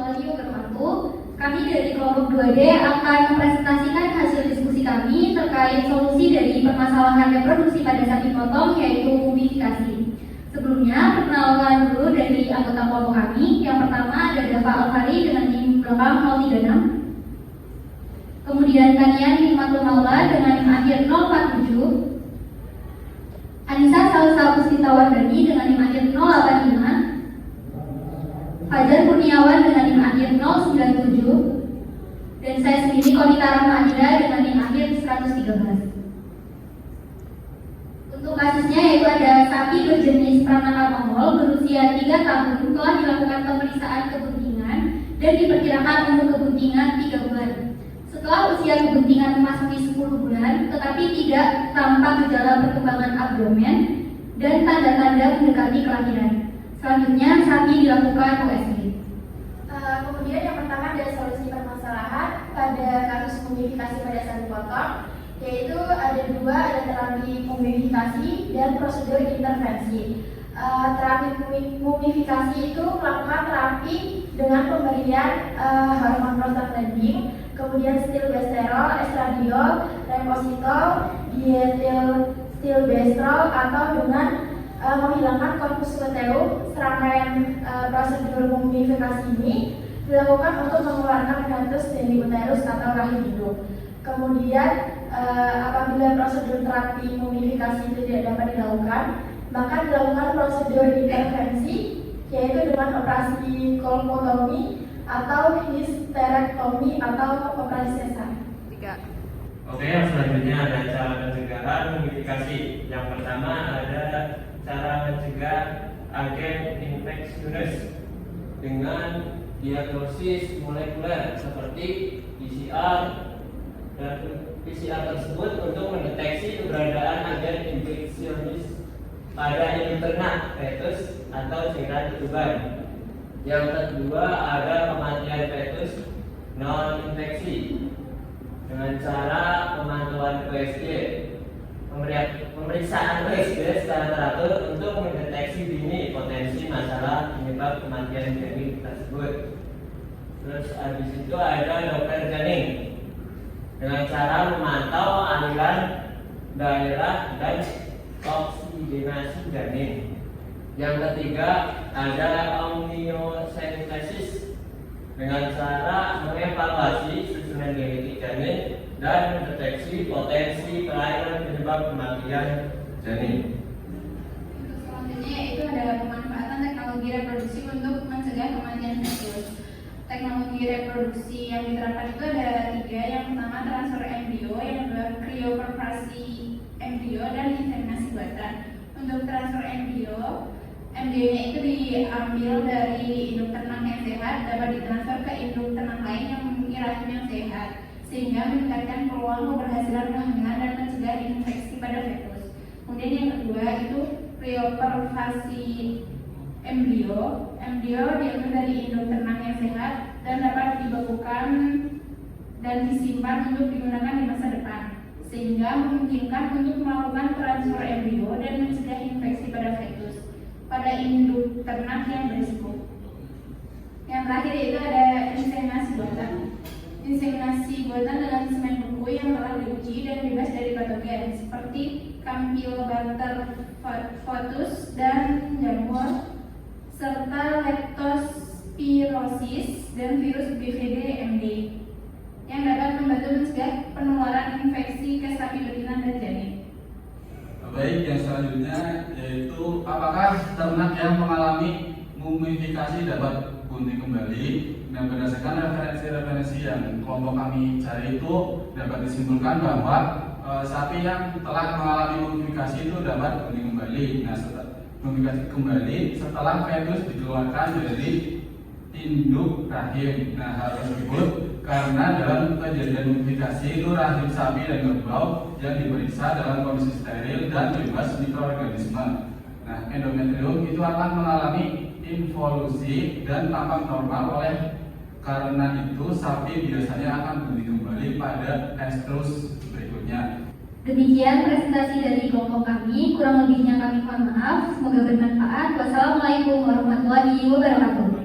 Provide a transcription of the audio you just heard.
warahmatullahi wabarakatuh. Kami dari kelompok 2D akan mempresentasikan hasil diskusi kami terkait solusi dari permasalahan reproduksi pada sapi potong, yaitu mumifikasi. Sebelumnya, perkenalkan dulu dari anggota kelompok kami. Yang pertama ada Dava Alfari dengan NIM belakang 036. Kemudian Kanian Hikmatul Maula dengan NIM akhir 047. Anissa Salsa Puspita Wardani dengan NIM akhir 085. Fajar Kurniawan dengan NIM akhir 097. Dan saya sendiri Konita Rahmadira dengan NIM akhir 113. Untuk kasusnya yaitu ada sapi berjenis Pranaka Mongol berusia 3 tahun telah dilakukan pemeriksaan kebuntingan dan diperkirakan umur kebuntingan 3 bulan. Setelah usia kebuntingan memasuki 10 bulan tetapi tidak tampak gejala perkembangan abdomen dan tanda-tanda mendekati kelahiran. Selanjutnya sapi dilakukan USG. Kemudian yang pertama ada solusi permasalahan pada kasus mumifikasi pada sapi potong, yaitu ada dua, ada terapi mumifikasi dan prosedur intervensi. Terapi mumifikasi itu melakukan terapi dengan pemberian hormon prostaglandin, kemudian stilbestrol, estradiol, repositol, dietilstilbestrol, atau dengan menghilangkan corpus luteum. Serangkaian prosedur mumifikasi ini dilakukan untuk mengeluarkan fetus dari uterus atau rahim induk. Kemudian apabila prosedur terapi mumifikasi itu tidak dapat dilakukan, maka dilakukan prosedur intervensi, yaitu dengan operasi kolpotomi atau histerektomi atau operasi sesar. Oke, yang selanjutnya ada cara pencegahan mumifikasi. Yang pertama ada cara mencegah agen infeksius dengan diagnosis molekuler seperti PCR, dan PCR tersebut untuk mendeteksi keberadaan agen infeksionis pada induk ternak, fetus, atau cairan ketuban. Yang kedua ada kematian fetus non infeksi dengan cara pemantauan USG, pemeriksaan USG secara teratur untuk mendeteksi dini potensi masalah penyebab kematian janin tersebut. Terus habis itu ada dokter janin dengan cara memantau aliran daerah dan oksigenasi janin. Yang ketiga ada amniocentesis dengan cara mengevaluasi susunan genetik janin dan mendeteksi potensi kelainan penyebab kematian janin. Untuk selanjutnya yaitu ada pemanfaatan teknologi reproduksi untuk mencegah kematian fetus. Teknologi reproduksi yang diterapkan itu ada 3. Yang pertama transfer embrio, yang kedua krioperfrasi embrio, dan inseminasi buatan. Untuk transfer embrio, embrionya itu diambil dari induk ternak yang sehat, dapat ditransfer ke induk ternak lain yang memiliki rahim yang sehat, sehingga meningkatkan peluang keberhasilan kehamilan dan mencegah infeksi pada fetus. Kemudian yang kedua itu krioperfrasi embrio. Embrio diambil dari induk ternak yang sehat dan dapat dibekukan dan disimpan untuk digunakan di masa depan, sehingga memungkinkan untuk melakukan transfer embrio dan mencegah infeksi pada fetus pada induk ternak yang berisiko. Yang terakhir yaitu ada inseminasi buatan. Inseminasi buatan dengan semen beku yang telah diuji dan bebas dari patogen seperti Campylobacter photus dan jamur, serta leptospirosis dan virus BVD-MD yang dapat membantu mencegah penularan infeksi ke sapi betina dan janin. Baik, yang selanjutnya yaitu apakah ternak yang mengalami mumifikasi dapat bunting kembali. Dan berdasarkan referensi-referensi yang kelompok kami cari itu dapat disimpulkan bahwa sapi yang telah mengalami mumifikasi itu dapat bunting kembali. Nah, setelah mumifikasi kembali setelah fetus dikeluarkan dari induk rahim. Nah, hal tersebut karena dalam kejadian mumifikasi itu rahim sapi dan kerbau yang diperiksa dalam kondisi steril dan bebas mikroorganisme. Nah, endometrium itu akan mengalami involusi dan tampak normal. Oleh karena itu sapi biasanya akan bunting kembali pada estrus berikutnya. Demikian presentasi dari kelompok kami. Kurang lebihnya kami mohon maaf. Semoga bermanfaat. Wassalamualaikum warahmatullahi wabarakatuh.